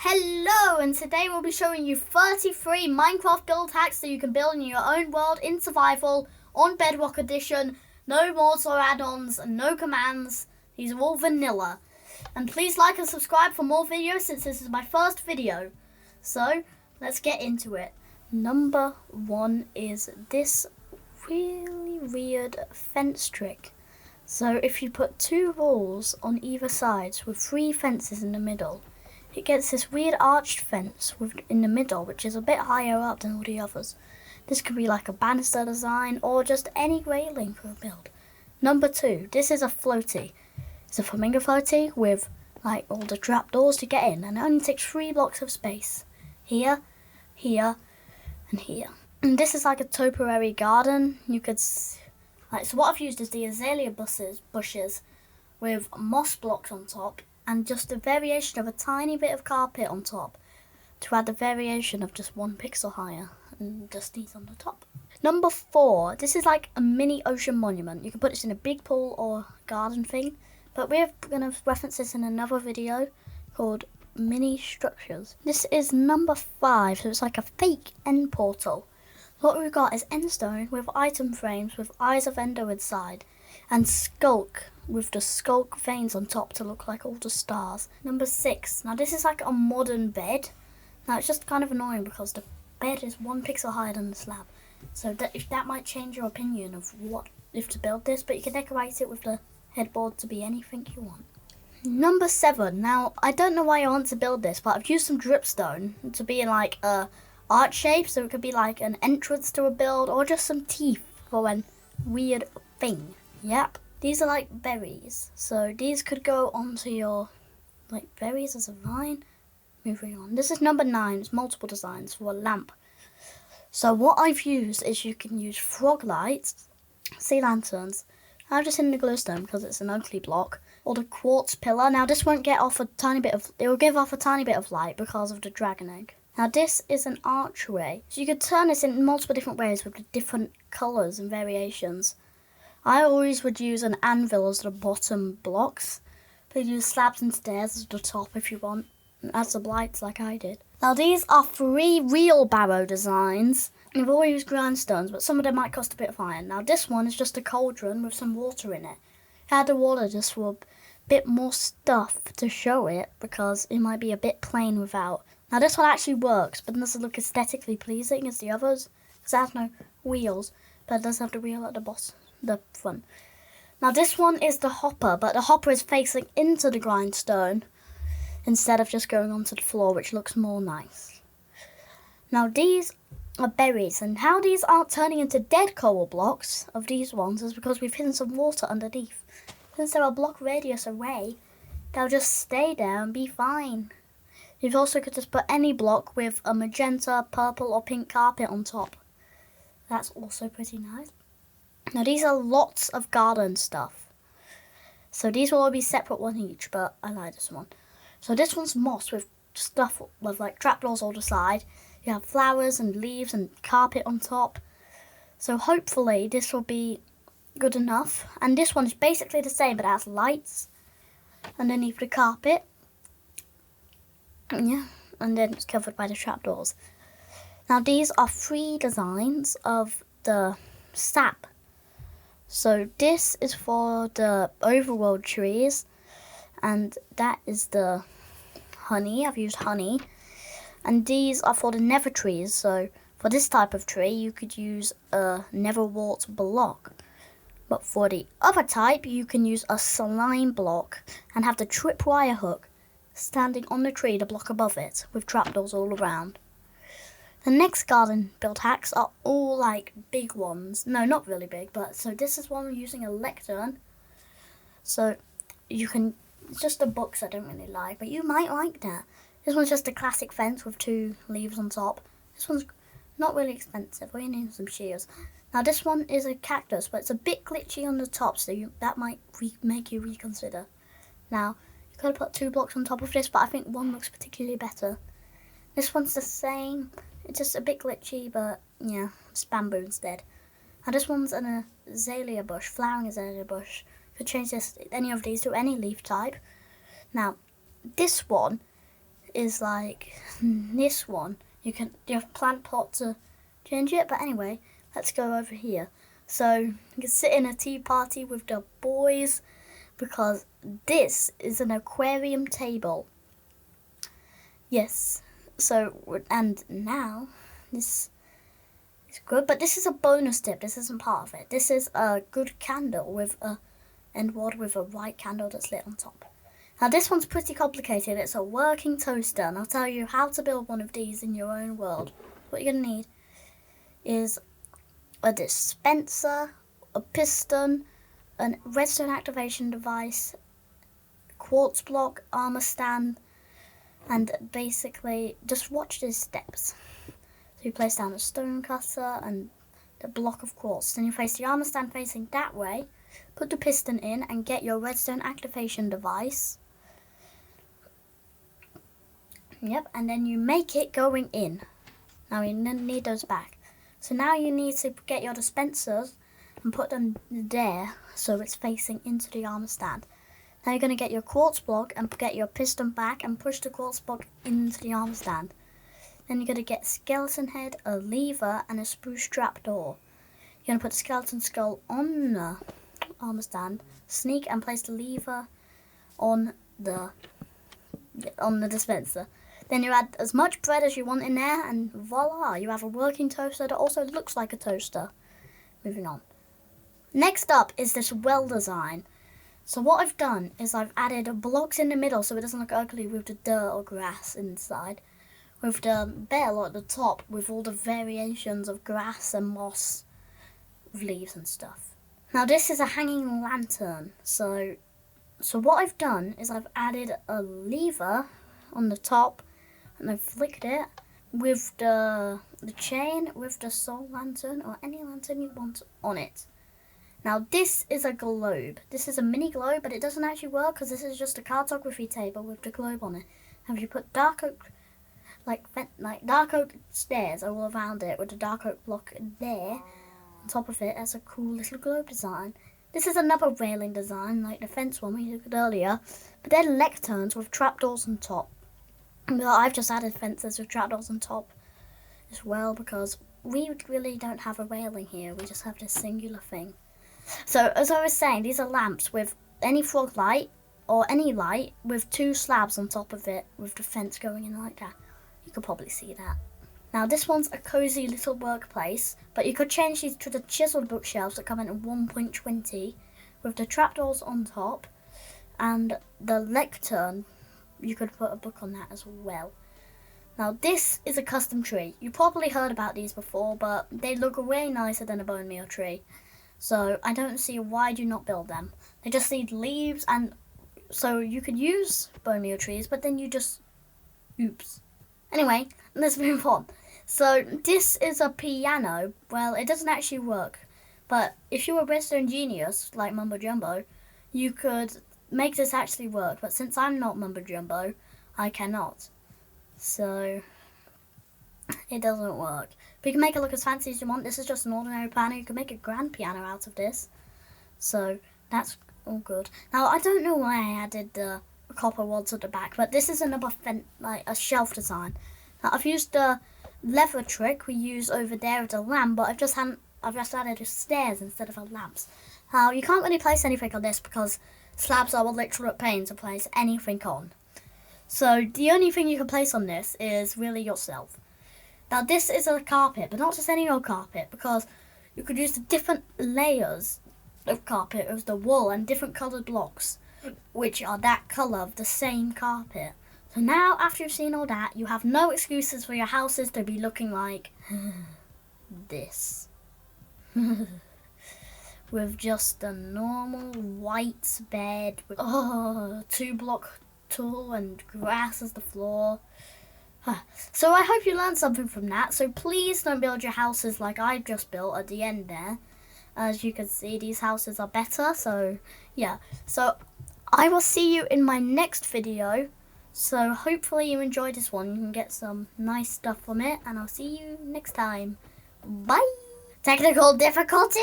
Hello, and today we'll be showing you 33 Minecraft build hacks that you can build in your own world in survival on Bedrock Edition. No mods or add-ons and no commands. These are all vanilla. And please like and subscribe for more videos since this is my first video. So, let's get into it. Number 1 is this really weird fence trick. So if you put 2 walls on either side with 3 fences in the middle, it gets this weird arched fence in the middle, which is a bit higher up than all the others. This could be like a banister design or just any railing for a build. Number 2, this is a floaty. It's a flamingo floaty with like all the trapdoors to get in, and it only takes 3 blocks of space. Here, here, and here. And this is like a topiary garden. You could, so what I've used is the azalea bushes with moss blocks on top, and just a variation of a tiny bit of carpet on top to add the variation of just 1 pixel higher, and just these on the top. Number 4, this is like a mini ocean monument. You can put this in a big pool or garden thing, but we're going to reference this in another video called mini structures. This is number 5, so it's like a fake end portal. What we've got is endstone with item frames with eyes of ender inside, and skulk with the skulk veins on top to look like all the stars. Number 6. Now this is like a modern bed. Now it's just kind of annoying because the bed is 1 pixel higher than the slab. So that might change your opinion of what if to build this, but you can decorate it with the headboard to be anything you want. Number 7. Now I don't know why I want to build this, but I've used some dripstone to be in like a art shape, so it could be like an entrance to a build or just some teeth for a weird thing. Yep. These are like berries, so these could go onto your like berries as a vine. Moving on. This is number 9. It's multiple designs for a lamp. So what I've used is you can use frog lights, sea lanterns. I've just hidden the glowstone because it's an ugly block, or the quartz pillar. Now this won't get off a tiny bit of. It will give off a tiny bit of light because of the dragon egg. Now this is an archway, so you could turn this in multiple different ways with the different colours and variations. I always would use an anvil as the bottom blocks, but use slabs and stairs as the top if you want, and add some lights like I did. Now these are 3 wheelbarrow designs. I've always used grindstones, but some of them might cost a bit of iron. Now this one is just a cauldron with some water in it. Add the water just for a bit more stuff to show it, because it might be a bit plain without. Now this one actually works, but it doesn't look aesthetically pleasing as the others, because it has no wheels, but it does have the wheel at the front. Now this one is the hopper, but the hopper is facing into the grindstone instead of just going onto the floor, which looks more nice. Now these are berries, and how these aren't turning into dead coral blocks of these ones is because we've hidden some water underneath. Since they're a block radius away, they'll just stay there and be fine. You also could just put any block with a magenta, purple or pink carpet on top. That's also pretty nice. Now these are lots of garden stuff. So these will all be separate one each, but I like this one. So this one's moss with stuff with like trapdoors all the side. You have flowers and leaves and carpet on top. So hopefully this will be good enough. And this one is basically the same, but it has lights underneath the carpet. Yeah, and then it's covered by the trapdoors. Now these are 3 designs of the sap. So this is for the overworld trees, and that is the honey. I've used honey. And these are for the nether trees. So for this type of tree, you could use a netherwort block. But for the other type, you can use a slime block and have the tripwire hook standing on the tree, the block above it, with trapdoors all around. The next garden build hacks are all like big ones. No, not really big, but so this is one using a lectern. So you can, it's just the books I don't really like, but you might like that. This one's just a classic fence with 2 leaves on top. This one's not really expensive. We need some shears. Now this one is a cactus, but it's a bit glitchy on the top, so that might make you reconsider. Now, you could have put 2 blocks on top of this, but I think one looks particularly better. This one's the same. It's just a bit glitchy, but yeah, it's bamboo instead. Now this one's an azalea bush, flowering azalea bush. You could change any of these to any leaf type. Now, this one is like this one. You have plant pot to change it, but anyway, let's go over here. So you can sit in a tea party with the boys because this is an aquarium table. Yes. So, and now this is good, but this is a bonus tip. This isn't part of it. This is a good candle with a end wad with a white candle that's lit on top. Now this one's pretty complicated. It's a working toaster, and I'll tell you how to build one of these in your own world. What you're going to need is a dispenser, a piston, a redstone activation device, quartz block, armor stand, and basically just watch these steps. So you place down a stone cutter and the block of quartz. Then you place the armor stand facing that way, put the piston in and get your redstone activation device. Yep, and then you make it going in. Now you need those back. So now you need to get your dispensers and put them there so it's facing into the armor stand. Now you're going to get your quartz block and get your piston back and push the quartz block into the armor stand. Then you're going to get a skeleton head, a lever, and a spruce trapdoor. You're going to put the skeleton skull on the armor stand, sneak and place the lever on the dispenser. Then you add as much bread as you want in there, and voila, you have a working toaster that also looks like a toaster. Moving on. Next up is this well design. So what I've done is I've added blocks in the middle so it doesn't look ugly with the dirt or grass inside. With the bell at the top with all the variations of grass and moss, with leaves and stuff. Now this is a hanging lantern. So what I've done is I've added a lever on the top and I've flicked it with the chain with the soul lantern or any lantern you want on it. Now this is a globe. This is a mini globe, but it doesn't actually work because this is just a cartography table with the globe on it. Now if you put dark oak, like dark oak stairs all around it with the dark oak block there on top of it as a cool little globe design. This is another railing design like the fence one we looked at earlier, but they're lecterns with trapdoors on top. But I've just added fences with trapdoors on top as well because we really don't have a railing here. We just have this singular thing. So, as I was saying, these are lamps with any frog light or any light with two slabs on top of it with the fence going in like that. You could probably see that. Now, this one's a cozy little workplace, but you could change these to the chiseled bookshelves that come in at 1.20 with the trapdoors on top and the lectern. You could put a book on that as well. Now, this is a custom tree. You probably heard about these before, but they look way nicer than a bone meal tree. So I don't see why do you not build them. They just need leaves, and so you could use bone meal trees, but then you just, oops. Anyway, let's move on. So this is a piano. Well, it doesn't actually work, but if you were a redstone genius like Mumbo Jumbo, you could make this actually work. But since I'm not Mumbo Jumbo, I cannot. So it doesn't work. But you can make it look as fancy as you want. This is just an ordinary piano. You can make a grand piano out of this. So that's all good. Now, I don't know why I added the copper rods at the back, but this is another like a shelf design. Now, I've used the lever trick we use over there with the lamp, but I've just added stairs instead of lamps. Now, you can't really place anything on this because slabs are a literal pain to place anything on. So the only thing you can place on this is really yourself. Now this is a carpet, but not just any old carpet, because you could use the different layers of carpet of the wool and different coloured blocks, which are that colour of the same carpet. So now, after you've seen all that, you have no excuses for your houses to be looking like this. With just a normal white bed with 2-block tall and grass as the floor. So I hope you learned something from that. So please don't build your houses like I've just built at the end there. As you can see, these houses are better. So yeah. So I will see you in my next video. So hopefully you enjoyed this one. You can get some nice stuff from it. And I'll see you next time. Bye. Technical difficulty.